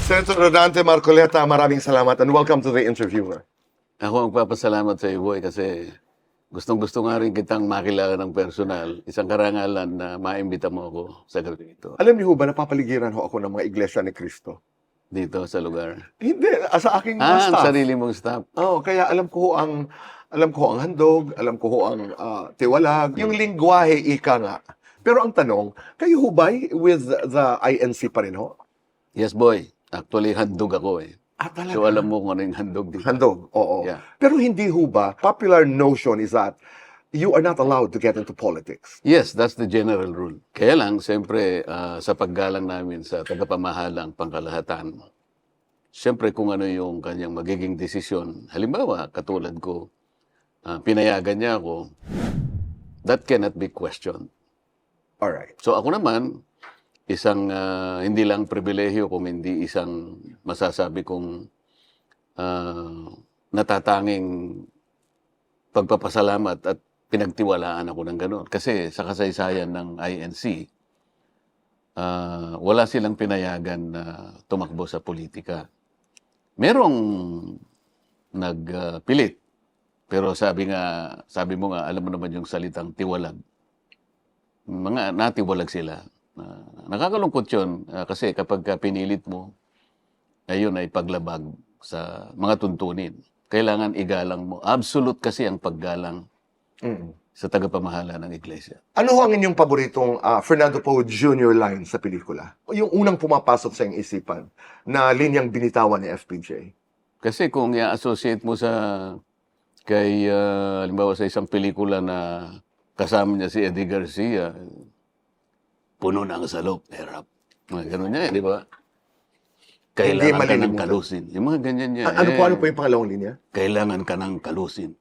Senator Rodante Marcoleta, maraming salamat and welcome to the interviewer. Ako magpapasalamat sa iyo, boy, kasi gustong-gusto nga rin kitang makilala ng personal. Isang karangalan na maimbita mo ako sa gabi ito, Alam niyo ho ba, napapaligiran ho ako ng mga iglesia ni Cristo? dito sa lugar. Hindi, sa aking mga Ang staff. sarili mong staff. Oo, kaya alam ko ho ang handog, alam ko ho ang tiwalag, yung lingwahe ika nga. Pero ang tanong, kayo ho ba with the INC pa rin ho? Yes, boy. Actually, handog ako eh. Talaga? So alam mo kung ano yung handog dito. Handog, oo. Yeah. Pero hindi ho ba, popular notion is that you are not allowed to get into politics. Yes, that's the general rule. Kaya lang, siyempre, sa paggalang namin sa tagapamahalang pangkalahatan, siyempre kung ano yung kanyang magiging desisyon, halimbawa, katulad ko, pinayagan niya ako, that cannot be questioned. Alright. So ako naman, isang hindi lang pribilehyo kung hindi isang masasabi kong natatanging pagpapasalamat at pinagtiwalaan ako ng gano'n. Kasi sa kasaysayan ng INC, wala silang pinayagan na tumakbo sa politika. Merong nagpilit. Pero sabi mo nga, alam mo naman yung salitang tiwalag. Mga natiwalag sila. Nakakalungkot yun kasi kapag pinilit mo, ayun ay paglabag sa mga tuntunin. Kailangan igalang mo. Absolute kasi ang paggalang sa tagapamahala ng iglesia. Ano ho ang inyong paboritong Fernando Poe Jr. line sa pelikula? Yung unang pumapasok sa iyong isipan na linyang binitawan ni FPJ? Kasi kung i-associate mo kay halimbawa sa isang pelikula na kasama niya si Eddie Garcia, puno ng salop, hirap. Ganun niya, di ba? Kailangan ka ng kalusin. Yung mga ganyan niya. Ano po yung pangalawang linya? Kailangan ka ng kalusin.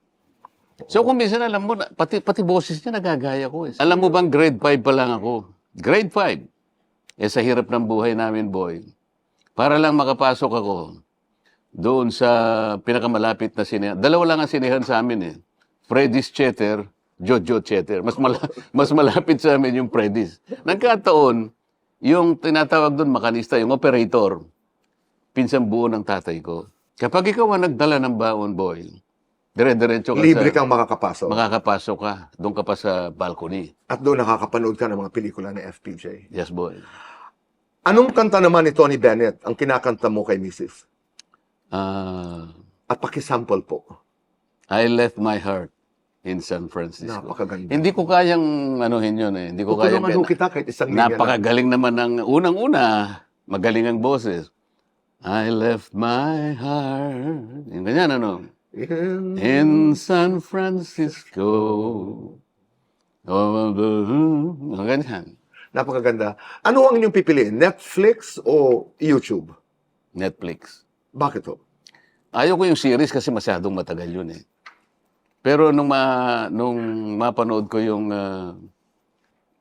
So kung minsan alam mo, pati boses niya nagagaya ko. Alam mo bang grade 5 pa lang ako? Grade 5. Sa hirap ng buhay namin, boy. Para lang makapasok ako doon sa pinakamalapit na sinehan. Dalawa lang ang sinehan sa amin eh. Freddy's Theater, Jojo Theater. Mas malapit sa amin yung Freddy's. Nagkataon, yung tinatawag doon makanista, yung operator, pinsang buo ng tatay ko. Kapag ikaw ang nagdala ng baon, boy, dire-diretso ka Libre kang makakapasok. makakapasok ka. Doon ka pa sa balcony. At doon nakakapanood ka ng mga pelikula ni FPJ. Yes, boy. Anong kanta naman ni Tony Bennett ang kinakanta mo kay Mrs.? At pakisample po. I left my heart in San Francisco. Napakaganda. Hindi ko kayang anuhin yun eh. Hindi ko kayang... Tutulungan ho kita kahit isang linya lang. Napakagaling naman ng unang-una. Magaling ang boses. I left my heart. Yung ganyan, ano? In San Francisco. Yung ganyan. Napakaganda. Ano ang inyong pipiliin? Netflix o YouTube? Netflix. Bakit ho? Ayaw ko yung series kasi masyadong matagal yun eh. Pero nung mapanood ko yung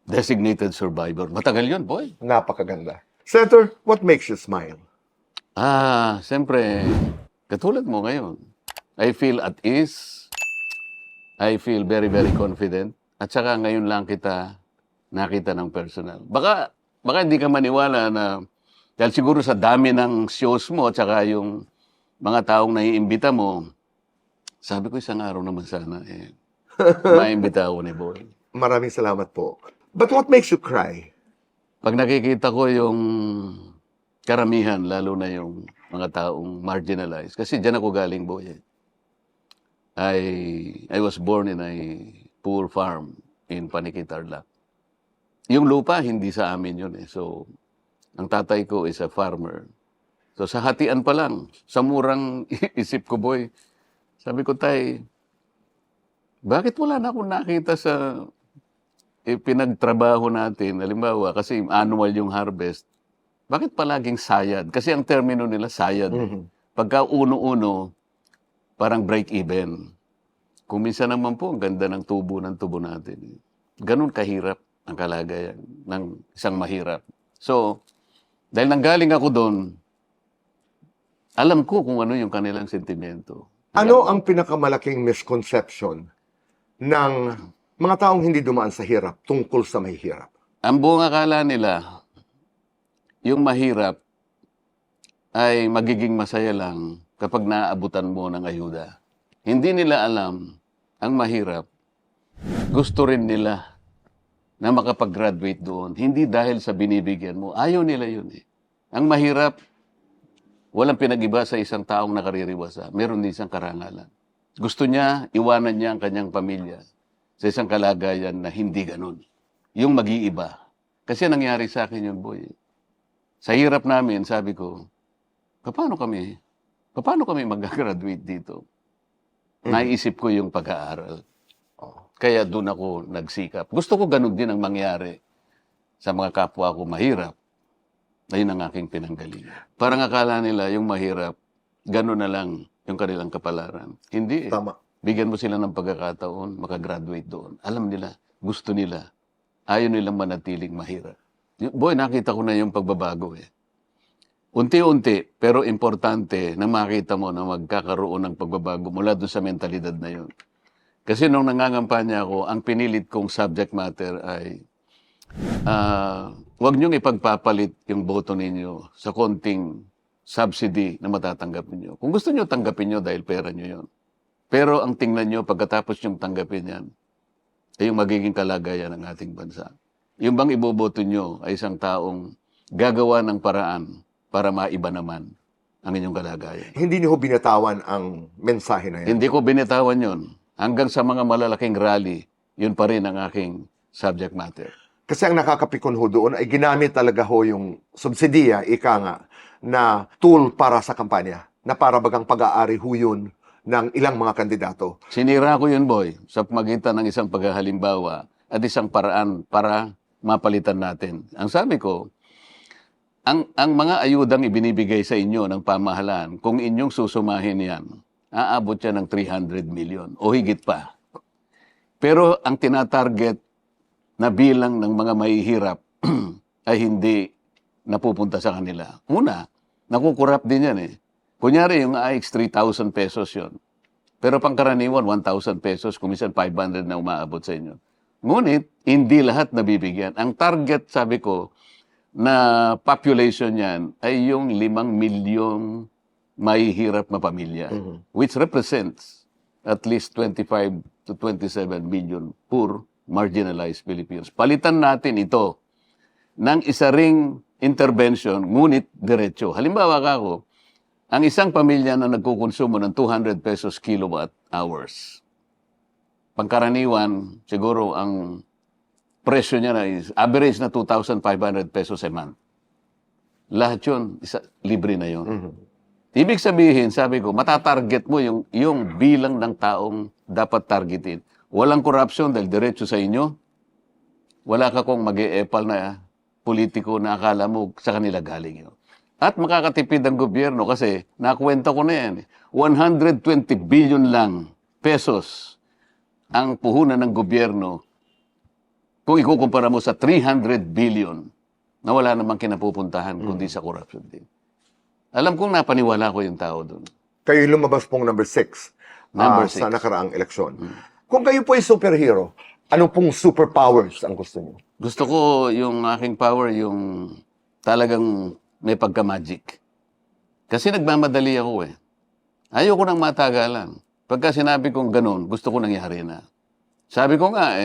Designated Survivor, matagal yun, boy. Napakaganda. Senator, what makes you smile? Siyempre, katulad mo ngayon. I feel at ease. I feel very, very confident. At saka ngayon lang kita nakita ng personal. Baka hindi ka maniwala na dahil siguro sa dami ng shows mo at saka yung mga taong naiimbita mo, sabi ko isang araw naman sana maimbita ako ni Boy. Maraming salamat po. But what makes you cry? Pag nakikita ko yung karamihan, lalo na yung mga taong marginalized, kasi dyan ako galing, Boy. I was born in a poor farm in Paniquitarlac. Yung lupa, hindi sa amin yun eh. So, ang tatay ko is a farmer. So, sa hatian pa lang, sa murang isip ko, Boy, sabi ko, tay, bakit wala na akong nakita sa pinagtrabaho natin? Halimbawa, kasi annual yung harvest, bakit palaging sayad? Kasi ang termino nila, sayad. Pagka uno-uno, parang break-even. Kung minsan naman po, ang ganda ng tubo natin. Ganun kahirap ang kalagayan ng isang mahirap. So, dahil nanggaling ako doon, alam ko kung ano yung kanilang sentimento. Ano ang pinakamalaking misconception ng mga taong hindi dumaan sa hirap tungkol sa may hirap? Ang buong akala nila, yung mahirap, ay magiging masaya lang kapag naaabutan mo ng ayuda. Hindi nila alam ang mahirap. Gusto rin nila na makapag-graduate doon. Hindi dahil sa binibigyan mo. Ayaw nila yun eh. Ang mahirap, walang pinag-iba sa isang taong nakaririwasa. Meron din isang karangalan. Gusto niya, iwanan niya ang kanyang pamilya sa isang kalagayan na hindi ganun. Yung mag-iiba. Kasi nangyari sa akin yun, boy. Sa hirap namin, sabi ko, paano kami mag-graduate dito? Naisip ko yung pag-aaral. Kaya doon ako nagsikap. Gusto ko ganun din ang mangyari sa mga kapwa ko mahirap. Ayun ang aking pinanggalingan. Parang akala nila yung mahirap, ganun na lang yung kanilang kapalaran. Hindi eh. Tama. Bigyan mo sila ng pagkakataon, makagraduate doon. Alam nila, gusto nila. Ayaw nilang manatiling mahirap. Boy, nakita ko na yung pagbabago eh. Unti-unti, pero importante na makita mo na magkakaroon ng pagbabago mula doon sa mentalidad na yun. Kasi nung nangangampanya ako, ang pinilit kong subject matter ay huwag niyong ipagpapalit yung boto ninyo sa konting subsidy na matatanggap niyo. Kung gusto niyo, tanggapin niyo dahil pera niyo yun. Pero ang tingnan niyo, pagkatapos niyong tanggapin yan, ay yung magiging kalagayan ng ating bansa. Yung bang iboboto niyo ay isang taong gagawa ng paraan para maiba naman ang inyong kalagayan. Hindi niyo ho binatawan ang mensahe na yan. Hindi ko binitawan yun. Hanggang sa mga malalaking rally, yun pa rin ang aking subject matter. Kasi ang nakakapikon ho doon ay ginamit talaga ho yung subsidiya, ika nga, na tool para sa kampanya. Na para bagang pag-aari ho yun ng ilang mga kandidato. Sinira ko yun, boy, sa pamagitan ng isang paghahalimbawa at isang paraan para mapalitan natin. Ang sabi ko, ang mga ayudang ibinibigay sa inyo ng pamahalaan, kung inyong susumahin yan, aabot yan ng 300 million o higit pa. Pero ang tinatarget na bilang ng mga mahihirap ay hindi napupunta sa kanila. Una, nakukurap din yan eh. Kunyari yung AX 3,000 pesos yon. Pero pangkaraniwan 1,000 pesos, kumisan 500 na umaabot sa inyo. Ngunit, hindi lahat nabibigyan. Ang target, sabi ko, na population yan ay yung 5 milyong mahihirap na pamilya, which represents at least 25 to 27 million poor, marginalized Filipinos. Palitan natin ito ng isa ring intervention, ngunit diretso. Halimbawa ako, ang isang pamilya na nagkukonsumo ng 200 pesos kilowatt hours, pangkaraniwan, siguro ang presyo niya na is average na 2,500 pesos a month. Lahat yun, libre na yun. Ibig sabihin, sabi ko, matatarget mo yung bilang ng taong dapat targetin. Walang corruption dahil diretso sa inyo. Wala ka kung mag-e-epal na politiko na akala mo sa kanila galing yun. At makakatipid ang gobyerno kasi nakwenta ko na yan. 120 billion lang pesos ang puhunan ng gobyerno kung ikukumpara mo sa 300 billion na wala namang kinapupuntahan kundi sa corruption din. Alam kong napaniwala ko yung tao doon. Kayo lumabas pong number 6 Number sa 6. nakaraang eleksyon. Kung kayo po ay superhero, ano pong superpowers ang gusto niyo? Gusto ko yung aking power, yung talagang may pagka-magic. Kasi nagmamadali ako eh. Ayoko nang matagalan. Pagka sinabi kong ganun, gusto ko nangyari na. Sabi ko nga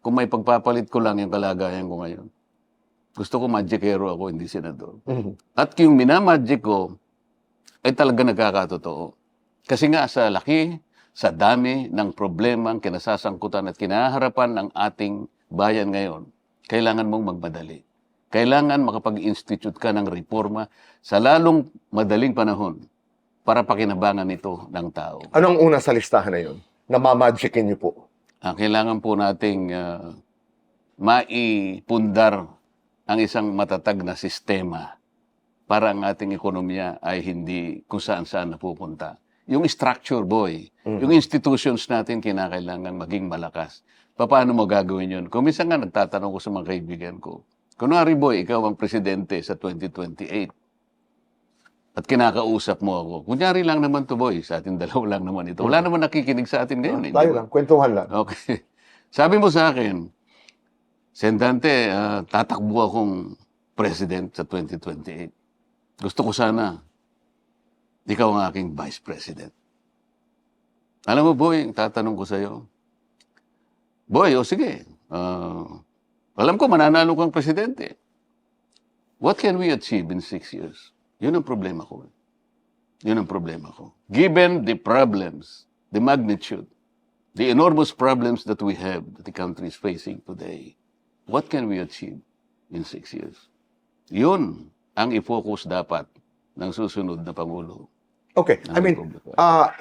kung may pagpapalit ko lang yung kalagayan ko ngayon, gusto ko magicero ako, hindi senador. At yung minamagic ko, ay talaga nagkakatotoo. Kasi nga sa laki, sa dami ng problema ang kinasasangkutan at kinaharapan ng ating bayan ngayon, kailangan mong magmadali. Kailangan makapag-institute ka ng reforma sa lalong madaling panahon para pakinabangan ito ng tao. Anong una sa listahan na yun? Na mamagicin niyo po? Kailangan po nating maipundar ang isang matatag na sistema para ang ating ekonomiya ay hindi kung saan-saan napupunta. Yung structure, boy, yung institutions natin kinakailangan maging malakas. Paano mo gagawin yun? Kung minsan nga nagtatanong ko sa mga kaibigan ko, kunwari boy, ikaw ang presidente sa 2028 at kinakausap mo ako. Kunyari lang naman to boy, sa ating dalawa lang naman ito. Wala naman nakikinig sa atin ngayon. Tayo lang, kwentuhan lang. Okay. Sabi mo sa akin, Sendante, tatakbo akong president sa 2028. Gusto ko sana ikaw ang aking Vice President. Alam mo, Boy, tatanong ko sa'yo, Boy, o sige, alam ko mananalo kang presidente. What can we achieve in 6 years? Yun ang problema ko. Yun ang problema ko. Given the problems, the magnitude, the enormous problems that we have, that the country is facing today, what can we achieve in 6 years? Yun ang i-focus dapat ng susunod na Pangulo. Okay, I mean,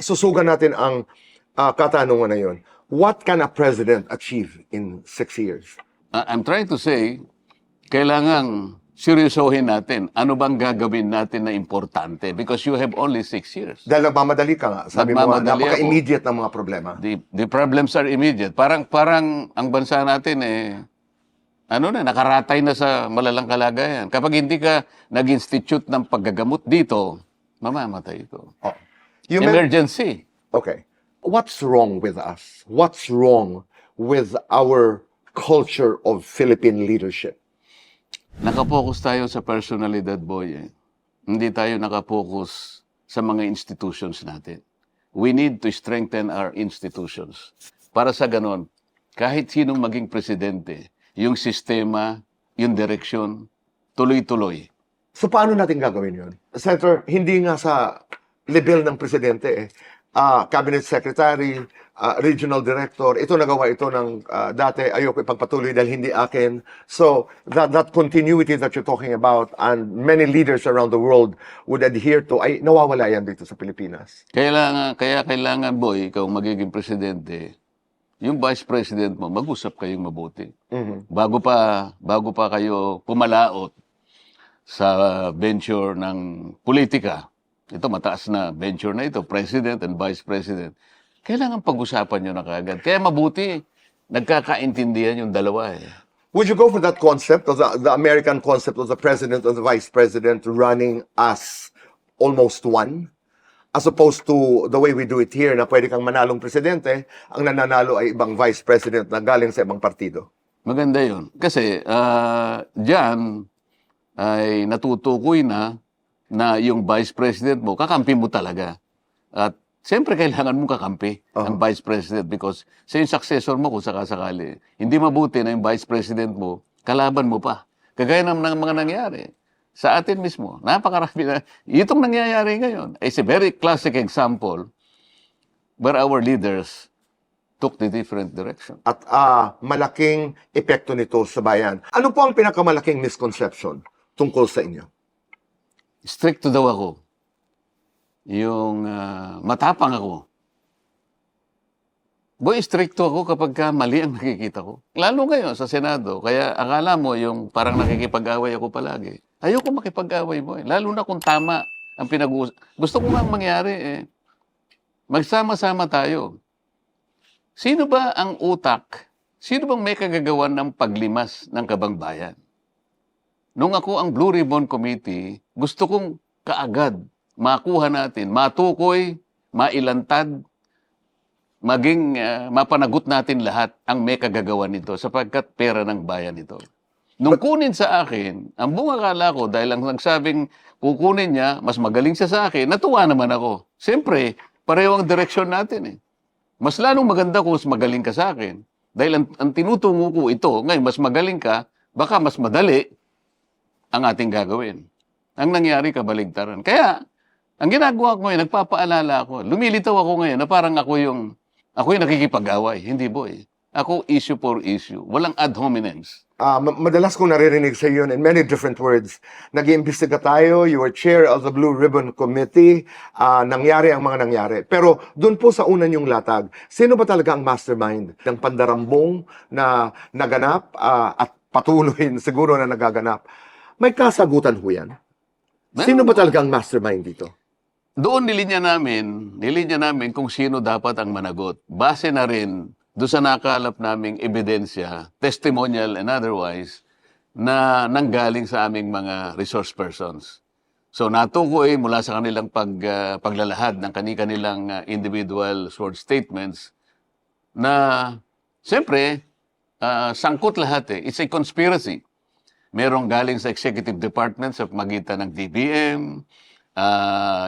susugan natin ang katanungan na yun. What can a president achieve in 6 years? I'm trying to say, kailangang seryosohin natin ano bang gagawin natin na importante because you have only 6 years. Dahil nagmamadali ka nga. Sabi mo, Nagmamadali napaka-immediate ng mga problema. The problems are immediate. Parang ang bansa natin nakaratay na sa malalang kalagayan. Kapag hindi ka nag-institute ng paggagamot dito, mamamatay ito. Oh. Emergency. Okay. What's wrong with us? What's wrong with our culture of Philippine leadership? Nakapokus tayo sa personalidad, Boy. Hindi tayo nakapokus sa mga institutions natin. We need to strengthen our institutions. Para sa ganon, kahit sinong maging presidente, yung sistema, yung direksyon, tuloy-tuloy. So paano natin gagawin yun? Senator, hindi nga sa level ng presidente cabinet secretary, regional director, ito nagawa ito ng dati, ayoko ipagpatuloy dahil hindi akin. So that continuity that you're talking about and many leaders around the world would adhere to, ay nawawala yan dito sa Pilipinas. Kaya kailangan, Boy, ikaw magiging presidente, yung vice president mo, mag-usap kayong mabuti. Mhm. Bago pa kayo pumalaot sa venture ng politika, ito mataas na venture na ito, president and vice president, kailangan pag-usapan nyo na kagad. Kaya mabuti, nagkakaintindihan yung dalawa eh. Would you go for that concept of the American concept of the president and the vice president running as almost one? As opposed to the way we do it here na pwede kang manalong presidente, ang nananalo ay ibang vice president na galing sa ibang partido. Maganda yun. Kasi dyan ay natutukoy na yung vice president mo, kakampi mo talaga. At siyempre kailangan mong kakampi ang vice president because sa yung successor mo kung sakasakali. Hindi mabuti na yung vice president mo, kalaban mo pa. Kagaya ng mga nangyari. Sa atin mismo, napakarami na. Itong nangyayari ngayon is a very classic example where our leaders took the different direction. At malaking epekto nito sa bayan. Ano po ang pinakamalaking misconception tungkol sa inyo? Stricto daw ako. Yung matapang ako. Boy, stricto ako kapag mali ang nakikita ko. Lalo ngayon sa Senado. Kaya akala mo yung parang nakikipag-away ako palagi. Ayoko makipag-away mo. Lalo na kung tama ang pinag-uusap. Gusto ko nga mangyari magsama-sama tayo. Sino ba ang utak? Sino bang may kagagawan ng paglimas ng kabangbayan? Nung ako ang Blue Ribbon Committee, gusto kong kaagad makuha natin, matukoy, mailantad, maging mapanagot natin lahat ang may kagagawan nito sapagkat pera ng bayan ito. Nung kunin sa akin, ang buong akala ko dahil ang nagsabing kukunin niya, mas magaling siya sa akin, natuwa naman ako. Siyempre, pareho ang direksyon natin eh. Mas lalong maganda kung mas magaling ka sa akin. Dahil ang tinutungo ko ito, ngayon mas magaling ka, baka mas madali ang ating gagawin. Ang nangyari, kabaligtaran. Kaya, ang ginagawa ko ngayon, nagpapaalala ako, lumilitaw ako ngayon na parang ako yung nakikipag-away. Hindi, Boy. Ako, issue for issue. Walang ad hominems. Madalas kong naririnig sa iyo in many different words. Nag-iimbestiga tayo, you were chair of the Blue Ribbon Committee, nangyari ang mga nangyari. Pero doon po sa unan yung latag, sino ba talaga ang mastermind ng pandarambong na naganap at patuloy siguro na nagaganap? May kasagutan ho yan. Sino ba talaga ang mastermind dito? Doon nilinya namin kung sino dapat ang managot. Base na rin doon sa nakalap naming ebidensya, testimonial and otherwise, na nanggaling sa aming mga resource persons. So natukoy mula sa kanilang paglalahad ng kanilang individual short statements na siyempre, sangkot lahat eh. It's a conspiracy. Merong galing sa executive department sa magitan ng DBM,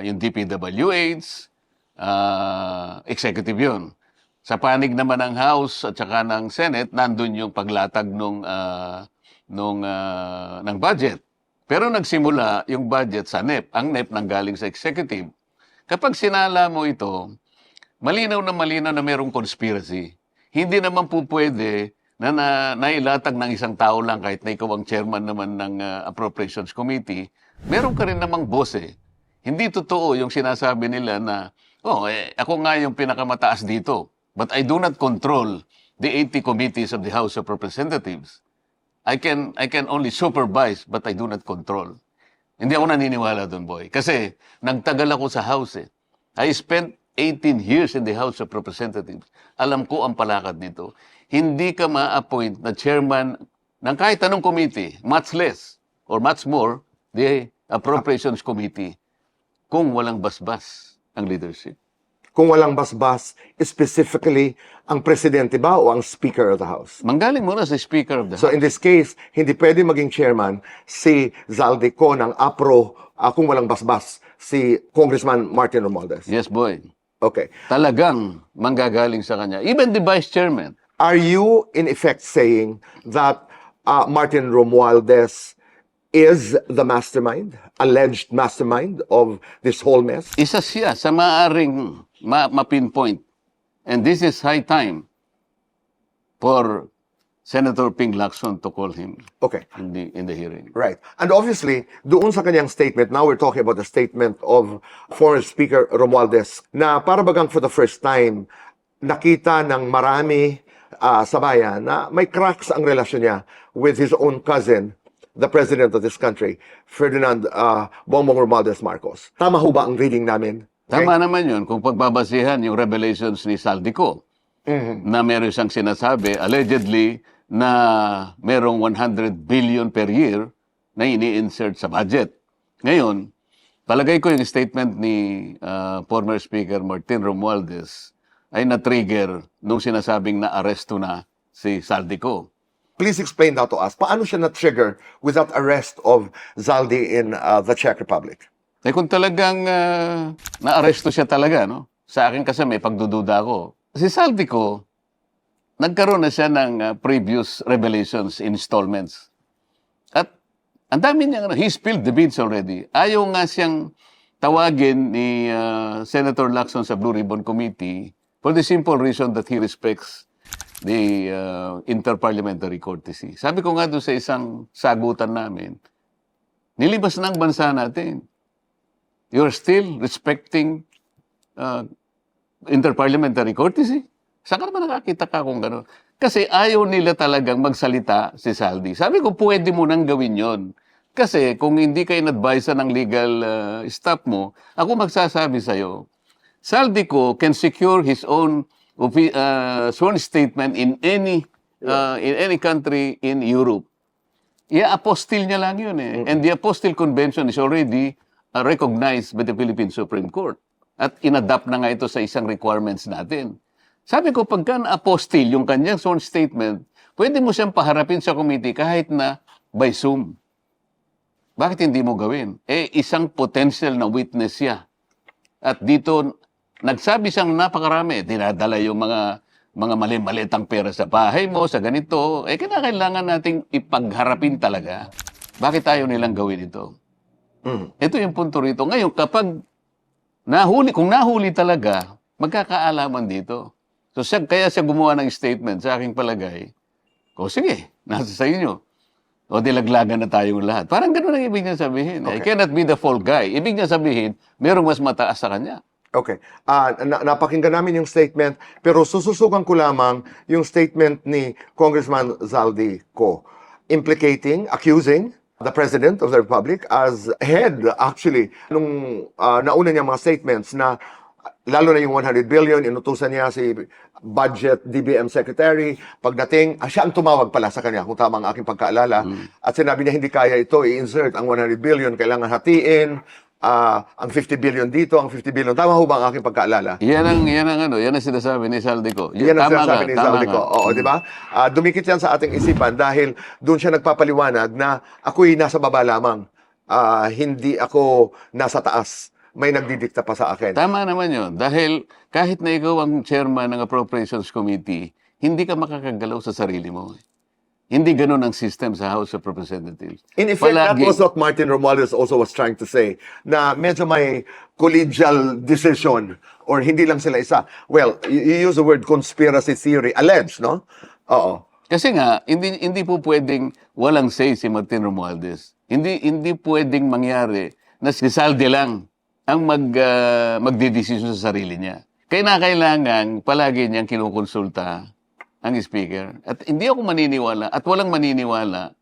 yung DPWH, executive yun. Sa panig naman ng House at saka ng Senate, nandun yung paglatag ng budget. Pero nagsimula yung budget sa NEP. Ang NEP nanggaling sa executive. Kapag sinala mo ito, malinaw na mayroong conspiracy. Hindi naman po pwede na nailatag ng isang tao lang kahit na ikaw ang chairman naman ng Appropriations Committee. Meron ka rin namang boss eh. Hindi totoo yung sinasabi nila na, ako nga yung pinakamataas dito. But I do not control the 80 committees of the House of Representatives. I can only supervise, but I do not control. Hindi ako naniniwala doon, boy. Kasi nagtagal ako sa House eh. I spent 18 years in the House of Representatives. Alam ko ang palakad nito. Hindi ka ma-appoint na chairman ng kahit anong committee, much less or much more, the Appropriations Committee, kung walang basbas ang leadership. Kung walang basbas, specifically, ang presidente ba o ang Speaker of the House? Manggaling muna sa Speaker of the So House. in this case, hindi pwede maging chairman si Zaldico ng APRO kung walang basbas si Congressman Martin Romualdez. Yes, boy. Okay. Talagang manggagaling sa kanya. Even the Vice Chairman. Are you in effect saying that Martin Romualdez is the mastermind, alleged mastermind of this whole mess? Isa siya sa maaaring ma-pinpoint. And this is high time for Senator Ping Lacson to call him Okay. in the hearing. Right. And obviously, doon sa kanyang statement, now we're talking about the statement of former Speaker Romualdez, na para bagang for the first time, nakita ng marami sa bayan na may cracks ang relasyon niya with his own cousin, the president of this country, Ferdinand Bongbong Romualdez Marcos. Tama ho ba ang reading namin? Tama naman yun kung pagbabasihan yung revelations ni Saldico na meron siyang sinasabi, allegedly, na merong 100 billion per year na ini-insert sa budget. Ngayon, palagay ko yung statement ni former Speaker Martin Romualdez ay na-trigger nung sinasabing na-aresto na si Saldico. Please explain that to us. Paano siya na-trigger with that arrest of Zaldi in the Czech Republic? Eh kung talagang na-aresto siya talaga, no? Sa akin kasi may pagdududa ako. Si Saldico, nagkaroon na siya ng previous revelations installments. At ang dami niya, he spilled the beans already. Ayaw nga siyang tawagin ni Senator Lacson sa Blue Ribbon Committee for the simple reason that he respects the interparliamentary courtesy. Sabi ko nga doon sa isang sagutan namin, nilibas na ang bansa natin. You're still respecting interparliamentary courtesy? Saan ka naman nakakita ka kung gano'n? Kasi ayaw nila talagang magsalita si Saldi. Sabi ko, pwede mo nang gawin yon. Kasi kung hindi ka in-advise ng legal staff mo, ako magsasabi sa'yo, Saldico can secure his own sworn statement in any country in Europe. Apostille niya lang yun eh. And the Apostille Convention is already recognized by the Philippine Supreme Court. At inadapt na nga ito sa isang requirements natin. Sabi ko, pagka na-apostille yung kanyang sworn statement, pwede mo siyang paharapin sa committee kahit na by Zoom. Bakit hindi mo gawin? Isang potential na witness siya. At dito, nagsabi siyang napakarami, dinadala yung mga mali-malitang pera sa bahay mo, sa ganito. Kinakailangan nating ipagharapin talaga. Bakit tayo nilang gawin ito? Ito yung punto rito. Ngayon, kapag kung nahuli talaga, magkakaalaman dito. So kaya siya gumawa ng statement sa aking palagay, sige, nasa sa inyo. O dilaglagan na tayong lahat. Parang gano'n ang ibig niya sabihin. I cannot be the fall guy. Ibig niya sabihin, merong mas mataas sa kanya. Okay. Napakinggan namin yung statement, pero sususukan ko lamang yung statement ni Congressman Zaldico, accusing the President of the Republic as head, actually, nung nauna niya mga statements na lalo na yung 100 billion, inutusan niya si Budget DBM Secretary. Pagdating, siya ang tumawag pala sa kanya, kung tama ang aking pagkaalala. At sinabi niya, hindi kaya ito, i-insert ang 100 billion, kailangan hatiin, ang 50 billion dito, ang 50 billion. Tama ho ba ang aking pagkaalala? Yan ang sinasabi ni Saldico. Yan ang Tama sinasabi ni tama Zaldico. ka. Oo, di ba? Dumikit yan sa ating isipan dahil doon siya nagpapaliwanag na ako'y nasa baba lamang. hindi ako nasa taas. May nagdidikta pa sa akin. Tama naman yun. Dahil kahit na ikaw ang chairman ng Appropriations Committee, hindi ka makakagalaw sa sarili mo. Hindi ganun ang system sa House of Representatives. In effect, that Palagi- was what Martin Romualdez also was trying to say, na medyo may collegial decision or hindi lang sila isa. Well, you use the word conspiracy theory, alleged, no? Oo. Kasi nga, hindi po pwedeng walang say si Martin Romualdez. Hindi pwedeng mangyari na si Saldi lang ang magdedesisyon sa sarili niya. Kailangan palagi niyang kinukonsulta ang speaker. At hindi ako maniniwala at walang maniniwala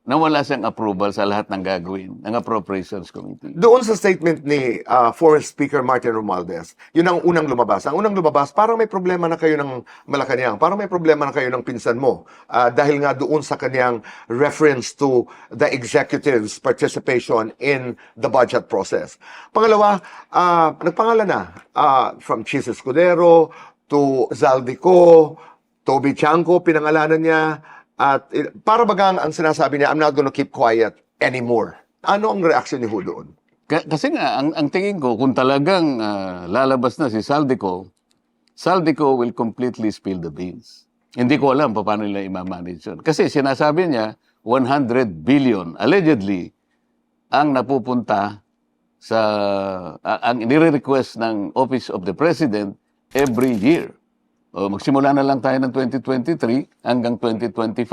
na wala siyang approval sa lahat ng gagawin ng Appropriations Committee. Doon sa statement ni former Speaker Martin Romualdez, yun ang unang lumabas. Ang unang lumabas, parang may problema na kayo ng Malacanang, parang may problema na kayo ng pinsan mo. Dahil nga doon sa kanyang reference to the executive's participation in the budget process. Pangalawa, nagpangalan na from Chis Escudero to Zaldico, Toby Chanco, pinangalanan niya. At para bagang ang sinasabi niya, I'm not gonna keep quiet anymore. Ano ang reaksyon ni Hu doon? Kasi nga, ang tingin ko, kung talagang lalabas na si Saldico will completely spill the beans. Hindi ko alam paano nila i-manage yun. Kasi sinasabi niya, 100 billion, allegedly, ang napupunta sa, ang nire-request ng Office of the President every year. O, magsimula na lang tayo ng 2023 hanggang 2025.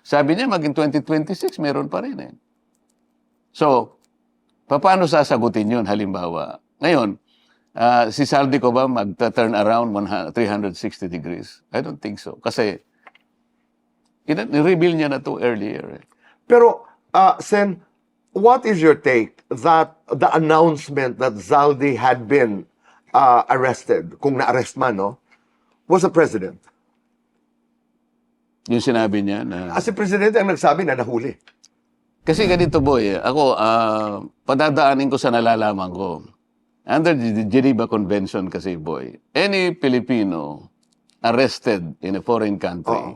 Sabi niya, maging 2026, meron pa rin eh. So, paano sasagutin yun halimbawa? Ngayon, si Saldico ba magta-turn around 360 degrees? I don't think so. Kasi, i-reveal niya na to earlier. Pero, Sen, what is your take that the announcement that Zaldi had been arrested, kung na-arrest man, no, was the president? Yung sinabi niya na... As si presidente ang nagsabi na nahuli. Kasi ganito, boy, ako, padadaanin ko sa nalalaman ko. Under the Geneva Convention kasi, boy, any Filipino arrested in a foreign country,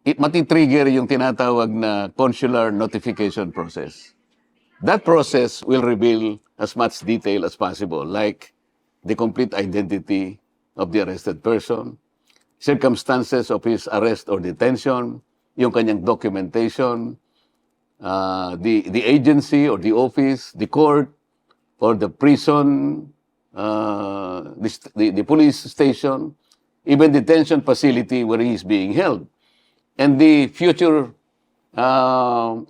matitrigger yung tinatawag na consular notification process. That process will reveal as much detail as possible, like the complete identity of the arrested person, circumstances of his arrest or detention, yung kanyang documentation, the agency or the office, the court, or the prison, the police station, even detention facility where he is being held, and the future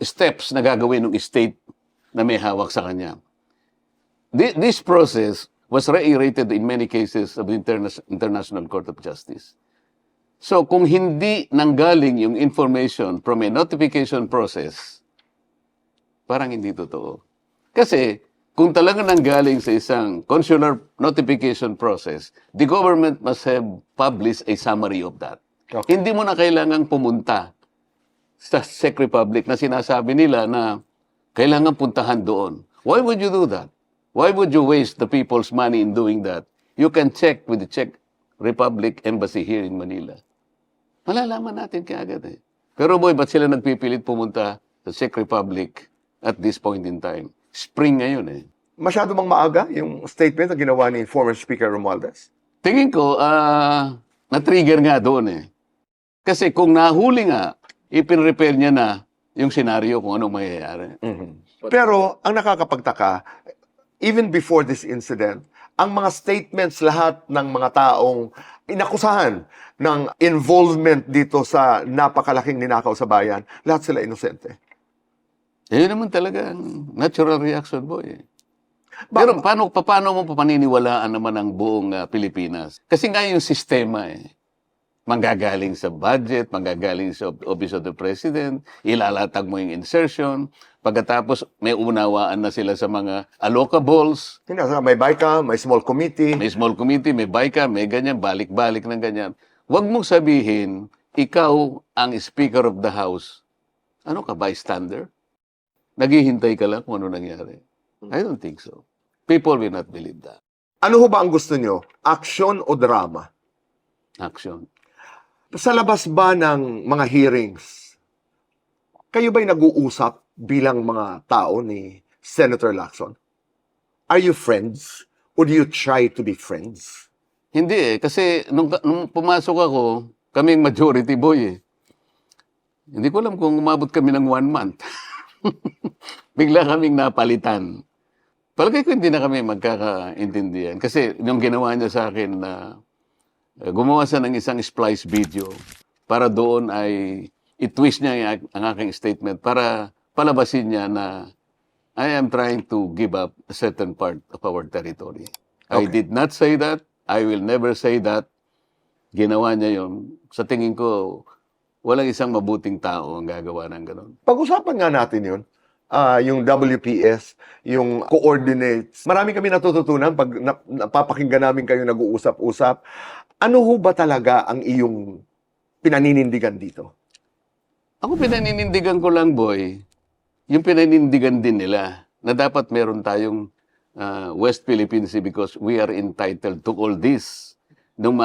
steps na gagawin ng state na may hawak sa kanya. This process was reiterated in many cases of the International Court of Justice. So, kung hindi nanggaling yung information from a notification process, parang hindi totoo. Kasi, kung talaga nanggaling sa isang consular notification process, the government must have published a summary of that. Okay. Hindi mo na kailangang pumunta sa Czech Republic na sinasabi nila na kailangan puntahan doon. Why would you do that? Why would you waste the people's money in doing that? You can check with the Czech Republic Embassy here in Manila. Malalaman natin kaagad eh. Pero boy, ba't sila nagpipilit pumunta sa Czech Republic at this point in time? Spring ngayon eh. Masyado bang maaga yung statement na ginawa ni former Speaker Romualdez? Tingin ko, na-trigger nga doon eh. Kasi kung nahuli nga, ipin-repair niya na yung senaryo kung anong mangyayari. Pero, ang nakakapagtaka, even before this incident, ang mga statements lahat ng mga taong inakusahan ng involvement dito sa napakalaking ninakaw sa bayan, lahat sila inosente. Yun naman talaga ang natural reaction mo eh. Pero paano mo papaniniwalaan naman ang buong Pilipinas? Kasi nga yung sistema eh. Manggagaling sa budget, manggagaling sa Office of the President, ilalatag mo yung insertion, pagkatapos may unawaan na sila sa mga allocables, May BICA, may small committee. may small committee, may BICA, may ganyan, balik-balik ng ganyan. Huwag mong sabihin, ikaw ang Speaker of the House. Ano ka, bystander? Naghihintay ka lang kung ano nangyari. I don't think so. People will not believe that. Ano ho ba ang gusto nyo? Action o drama? Action. Sa labas ba ng mga hearings, kayo ba'y nag-uusap bilang mga tao ni Senator Lacson? Are you friends? Or do you try to be friends? Hindi eh, kasi nung pumasok ako, kaming majority boy eh. Hindi ko alam kung umabot kami ng 1 month. Bigla kaming napalitan. Palagay ko hindi na kami magkakaintindihan. Kasi yung ginawa niya sa akin na gumawa siya ng isang splice video para doon ay i-twist niya ang aking statement para palabasin niya na I am trying to give up a certain part of our territory. I Okay. did not say that. I will never say that. Ginawa niya yun. Sa tingin ko, walang isang mabuting tao ang gagawa ng ganun. Pag-usapan nga natin yun. Yung WPS, yung coordinates. Marami kami natututunan pag napapakinggan namin kayo nag-uusap-usap. Ano ho ba talaga ang iyong pinaninindigan dito? Ako pinaninindigan ko lang, boy, yung pinanindigan din nila na dapat meron tayong West Philippine Sea because we are entitled to all this. Nung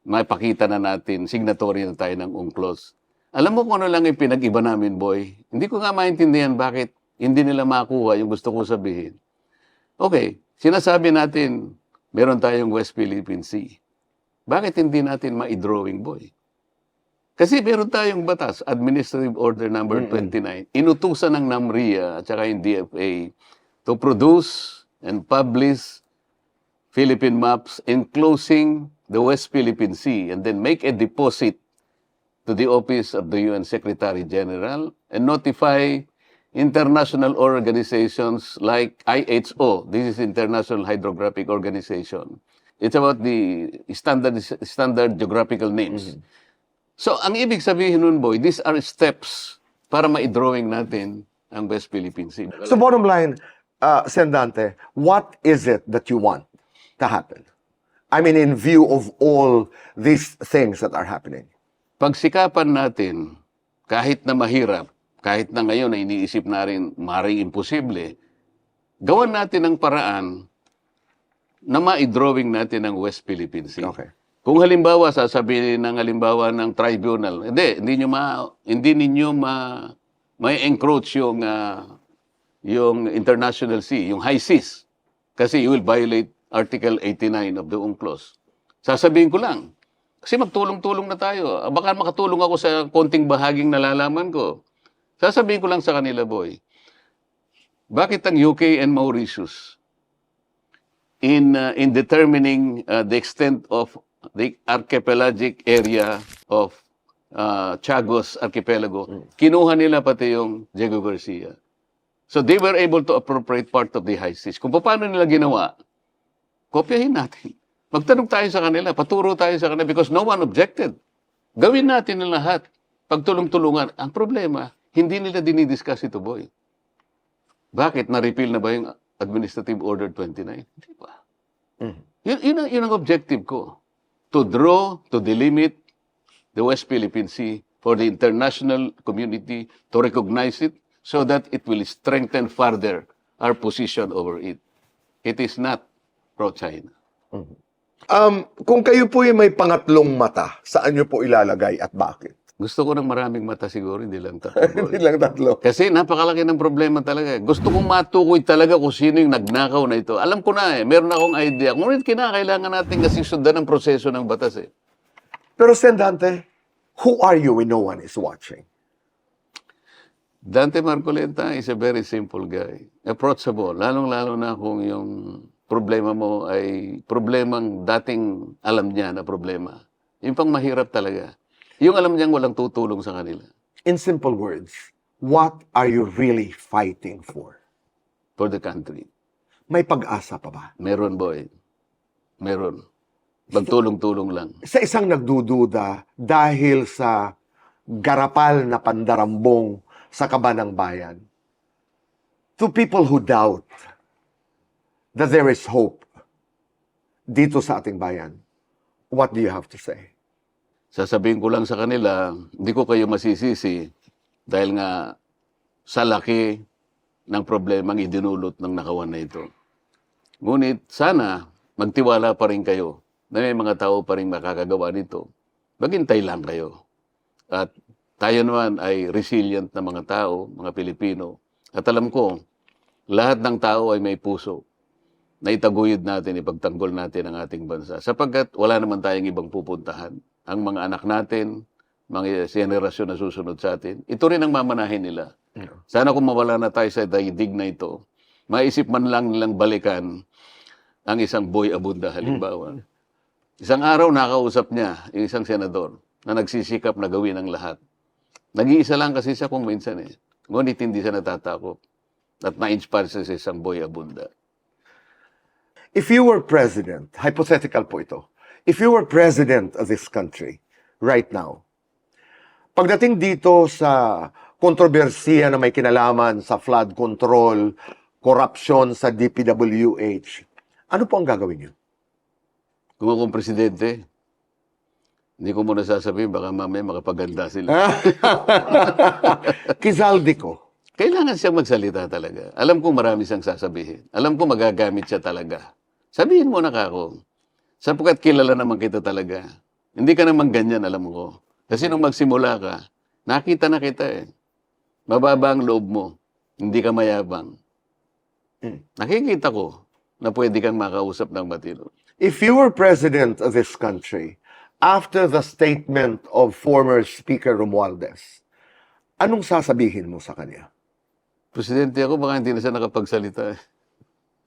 mapakita na natin, signatory na tayo ng UNCLOS. Alam mo kung ano lang yung pinag-iba namin, boy? Hindi ko nga maintindihan bakit hindi nila makuha yung gusto ko sabihin. Okay, sinasabi natin, meron tayong West Philippine Sea. Bakit hindi natin ma-drawing, boy? Kasi meron tayong batas, Administrative Order Number 29, inutusan ng NAMRIA at saka yung DFA to produce and publish Philippine maps enclosing the West Philippine Sea and then make a deposit to the Office of the UN Secretary General and notify international organizations like IHO. This is International Hydrographic Organization. It's about the standard geographical names. So, ang ibig sabihin nun, boy, these are steps para ma-drawing natin ang West Philippine Sea. So bottom line, Sen. Dante, what is it that you want to happen? I mean, in view of all these things that are happening. Pagsikapan natin, kahit na mahirap, kahit na ngayon na iniisip na rin maring imposible, gawan natin ang paraan na ma-drawing natin ang West Philippine Sea. Okay. Kung halimbawa, sasabihin ng halimbawa ng tribunal, hindi ninyo may encroach yung international sea, yung high seas. Kasi you will violate Article 89 of the UNCLOS. Sasabihin ko lang, kasi magtulong-tulong na tayo. Baka makatulong ako sa konting bahaging nalalaman ko. Sasabihin ko lang sa kanila, boy, bakit ang UK and Mauritius in determining the extent of the archipelagic area of Chagos Archipelago, kinuha nila pati yung Diego Garcia. So they were able to appropriate part of the high seas. Kung paano nila ginawa, kopyahin natin. Magtanong tayo sa kanila, paturo tayo sa kanila because no one objected. Gawin natin ang lahat. Pagtulong-tulungan. Ang problema, hindi nila dinidiscuss ito, boy. Bakit? Na-repeal na ba yung Administrative Order 29? Hindi pa. Yun ang objective ko. To draw, to delimit the West Philippine Sea for the international community to recognize it so that it will strengthen further our position over it. It is not pro-China. Kung kayo po yung may pangatlong mata, saan nyo po ilalagay at bakit? Gusto ko ng maraming mata siguro, hindi lang tatlo. Hindi lang tatlo. Kasi napakalaki ng problema talaga. Gusto kong matukoy talaga kung sino yung nagnakaw na ito. Alam ko na meron akong idea. Ngunit kinakailangan natin kasi sundan ang proseso ng batas Pero Sen. Dante, who are you when no one is watching? Dante Marcoleta is a very simple guy. Approachable. Lalong-lalo na kung yung problema mo ay problemang dating alam niya na problema. Yung pang mahirap talaga. Yung alam niyang walang tutulong sa kanila. In simple words, what are you really fighting for? For the country. May pag-asa pa ba? Meron, boy. Meron. Magtulong-tulong lang. Sa isang nagdududa dahil sa garapal na pandarambong sa kaba ng bayan, to people who doubt that there is hope dito sa ating bayan, what do you have to say? Sasabihin ko lang sa kanila, hindi ko kayo masisisi dahil nga sa laki ng problemang idinulot ng nakawan na ito. Ngunit sana magtiwala pa rin kayo na may mga tao pa rin makakagawa nito. Maghintay lang kayo. At tayo naman ay resilient na mga tao, mga Pilipino. At alam ko, lahat ng tao ay may puso na itaguyod natin, ipagtanggol natin ang ating bansa. Sapagkat wala naman tayong ibang pupuntahan. Ang mga anak natin, mga henerasyon na susunod sa atin, ito rin ang mamanahin nila. Sana kung mawala na tayo sa daigdig na ito, maisip man lang nilang balikan ang isang Boy Abunda halimbawa. Isang araw nakausap niya yung isang senador na nagsisikap na gawin ang lahat. Nag-iisa lang kasi siya kung minsan eh. Ngunit hindi siya natatakot. At na-inspire siya sa isang Boy Abunda. If you were president, hypothetical po ito, if you were president of this country right now, pagdating dito sa kontrobersiya na may kinalaman sa flood control, corruption sa DPWH, ano po ang gagawin niyo? Kung akong presidente, hindi ko muna sasabihin, baka mamaya makapaganda sila. Kizaldi ko. Kailangan siyang magsalita talaga. Alam ko marami siyang sasabihin. Alam ko magagamit siya talaga. Sabihin mo na kako. Sapagkat kilala naman kita talaga. Hindi ka naman ganyan, alam ko. Kasi nung magsimula ka, nakita na kita eh. Mababa ang loob mo. Hindi ka mayabang. Nakikita ko na pwede kang makausap ng matino. If you were president of this country, after the statement of former Speaker Romualdez, anong sasabihin mo sa kanya? Presidente ako, baka hindi na siya nakapagsalita.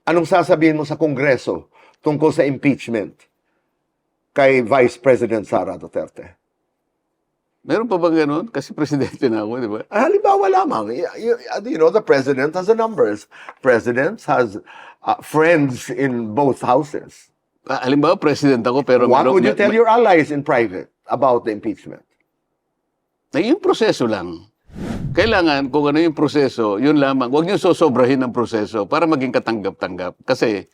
Anong sasabihin mo sa Kongreso tungkol sa impeachment kay Vice President Sara Duterte? Meron pa bang ganun? Kasi presidente na ako, di ba? Halimbawa lamang, you know, the president has the numbers. President has friends in both houses. Halimbawa, president ako, pero... What would you tell your allies in private about the impeachment? Na yung proseso lang. Kailangan, kung ano yung proseso, yun lamang. Huwag niyo sosobrahin ang proseso para maging katanggap-tanggap. Kasi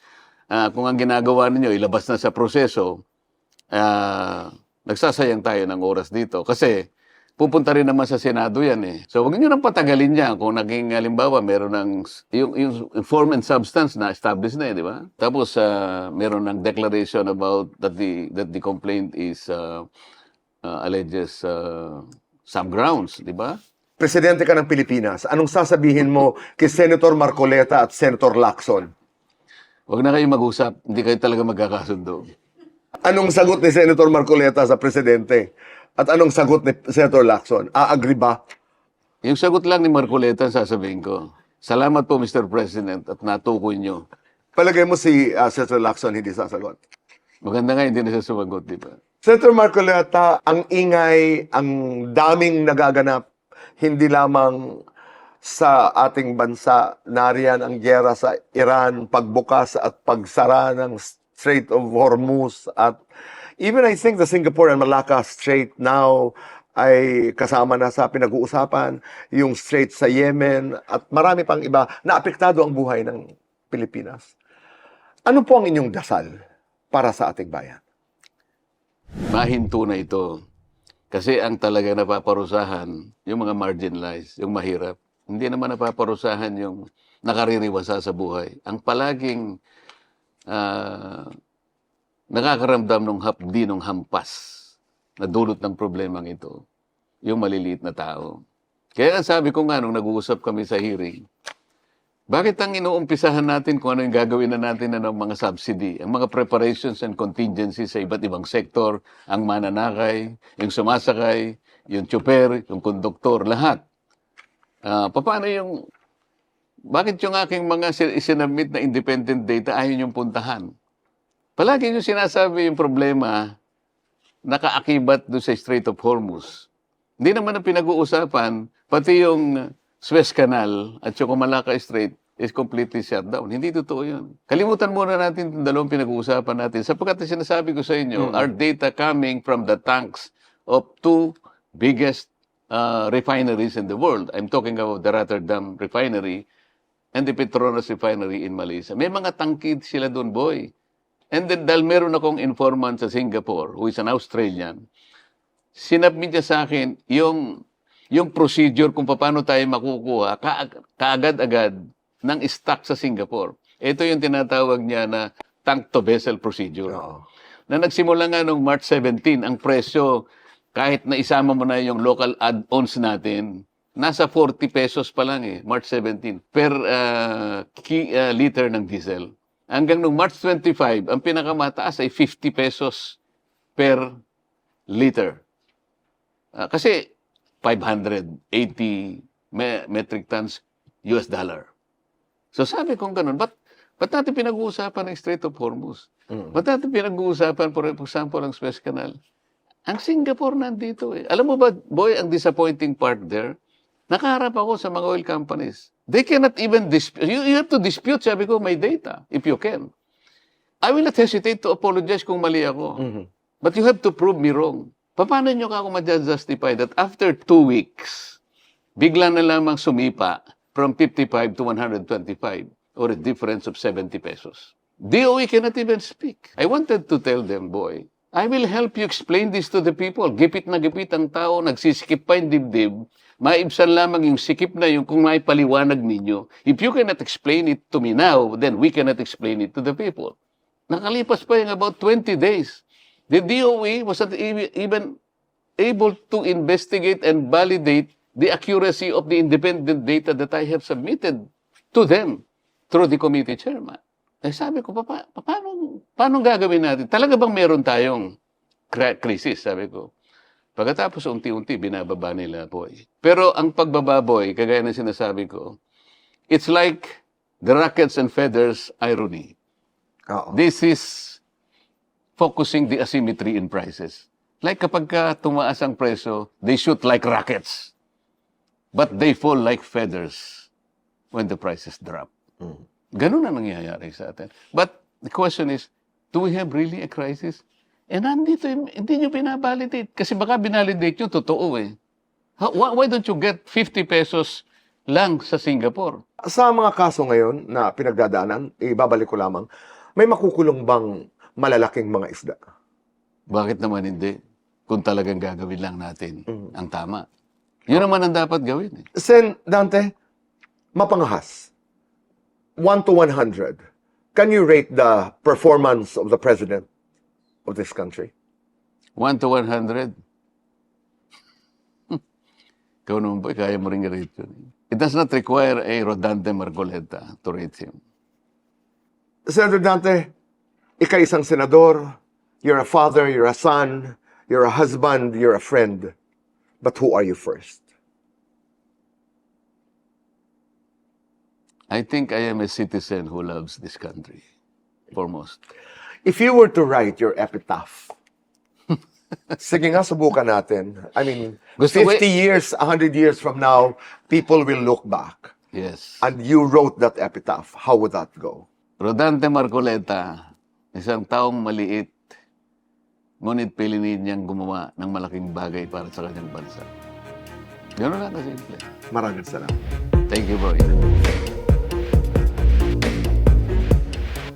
kung ang ginagawa ninyo, ilabas na sa proseso, nagsasayang tayo ng oras dito. Kasi pupunta rin naman sa Senado yan eh. So huwag niyo nang patagalin niya. Kung naging, halimbawa, meron ng yung form and substance na established na eh, di ba? Tapos meron ng declaration about that the complaint is alleges some grounds, di ba? Presidente ka ng Pilipinas, anong sasabihin mo kay Senator Marcoleta at Senator Lacson? Huwag na kayo mag-usap. Hindi kayo talaga magkakasundo. Anong sagot ni Senator Marcoleta sa presidente? At anong sagot ni Senator Lacson? Agree ba? Yung sagot lang ni Marcoleta, sasabihin ko, salamat po Mr. President at natukoy nyo. Palagay mo si Senator Lacson hindi sasagot. Maganda nga hindi na siya sumagot, di ba? Senator Marcoleta, ang ingay, ang daming nagaganap, hindi lamang sa ating bansa, nariyan ang gyera sa Iran, pagbukas at pagsara ng Strait of Hormuz at even I think the Singapore and Malacca Strait now ay kasama na sa pinag-uusapan, yung Strait sa Yemen at marami pang iba na apektado ang buhay ng Pilipinas. Ano po ang inyong dasal para sa ating bayan? Mahinto na ito. Kasi ang talaga napaparusahan, yung mga marginalized, yung mahirap, hindi naman napaparusahan yung nakaririwasa sa buhay. Ang palaging nakakaramdam ng hapdi ng hampas na dulot ng problemang ito, yung maliliit na tao. Kaya ang sabi ko nga nung nag-uusap kami sa hearing, bakit ang inuumpisahan natin kung ano yung gagawin na natin ng mga subsidy, ang mga preparations and contingencies sa iba't ibang sektor, ang mananakay, yung sumasakay, yung tsuper, yung konduktor, lahat. Paano yung, bakit yung aking mga isinabmit na independent data ayaw yung puntahan? Palagi yung sinasabi yung problema, nakaakibat doon sa Strait of Hormuz. Hindi naman ang pinag-uusapan, pati yung Suez Canal at yung Malacca Strait is completely shut down. Hindi totoo yun. Kalimutan muna natin itong dalawang pinag-uusapan natin. Sapagkat sinasabi ko sa inyo, our data coming from the tanks of two biggest refineries in the world. I'm talking about the Rotterdam Refinery and the Petronas Refinery in Malaysia. May mga tangkid sila doon, boy. And then, dahil meron akong informant sa Singapore, who is an Australian, sinabmit niya sa akin yung procedure kung paano tayo makukuha kaagad-agad ng stock sa Singapore. Ito yung tinatawag niya na tank-to-vessel procedure. Na nagsimula nga noong March 17, ang presyo kahit na isama mo na yung local add-ons natin, nasa 40 pesos pa lang March 17, per liter ng diesel. Hanggang nung March 25, ang pinakamataas ay 50 pesos per liter. Kasi 580 metric tons US dollar. So sabi kong ganun, ba't natin pinag-uusapan ng Strait of Hormuz? Ba't natin pinag-uusapan, for example, ng Suez Canal? Ang Singapore nandito Alam mo ba, boy, ang disappointing part there, nakaharap ako sa mga oil companies. They cannot even dispute. You have to dispute, sabi ko, my data, if you can. I will not hesitate to apologize kung mali ako. But you have to prove me wrong. Paano nyo ka ako ma-justify that after 2 weeks, bigla na lamang sumipa from 55 to 125 or a difference of 70 pesos? DOE cannot even speak. I wanted to tell them, boy, I will help you explain this to the people. Gipit na gipit ang tao, nagsisikip pa yung dibdib. Maibsan lamang yung sikip na yung kung may paliwanag ninyo. If you cannot explain it to me now, then we cannot explain it to the people. Nakalipas pa yung about 20 days. The DOE was not even able to investigate and validate the accuracy of the independent data that I have submitted to them through the committee chairman. Sabi ko, paano gagawin natin? Talaga bang meron tayong crisis? Sabi ko. Pagkatapos unti-unti, binababa nila, boy. Pero ang pagbaba, boy, kagaya ng sinasabi ko, it's like the rockets and feathers irony. This is focusing the asymmetry in prices. Like kapag tumaas ang presyo, they shoot like rockets. But they fall like feathers when the prices drop. Ganun ang nangyayari sa atin. But the question is, do we have really a crisis? Nandito, hindi nyo binabalidate. Kasi baka binalidate nyo, totoo Why don't you get 50 pesos lang sa Singapore? Sa mga kaso ngayon na pinagdadaanan, ibabalik ko lamang, may makukulong bang malalaking mga isda? Bakit naman hindi? Kung talagang gagawin lang natin ang tama. Yun naman ang dapat gawin. Sen Dante, mapangahas. 1 to 100. Can you rate the performance of the president of this country? 1 to 100? Ikaw naman ba, kaya mo rin i-rate yun. It does not require a Rodante Marcoleta to rate him. Senator Dante, ikaw isang senador, you're a father, you're a son, you're a husband, you're a friend. But who are you first? I think I am a citizen who loves this country, foremost. If you were to write your epitaph, sige nga, subukan natin. I mean, 50 years, 100 years from now, people will look back. Yes. And you wrote that epitaph. How would that go? Rodante Marcoleta, isang taong maliit, ngunit piliin niyang gumawa ng malaking bagay para sa kanyang bansa. Gano'n lang kasimple. Maraming salamat. Thank you, boy.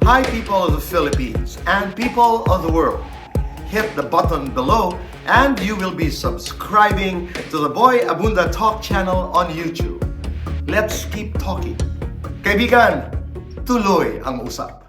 Hi, people of the Philippines and people of the world. Hit the button below and you will be subscribing to the Boy Abunda Talk channel on YouTube. Let's keep talking. Kaibigan, tuloy ang usap.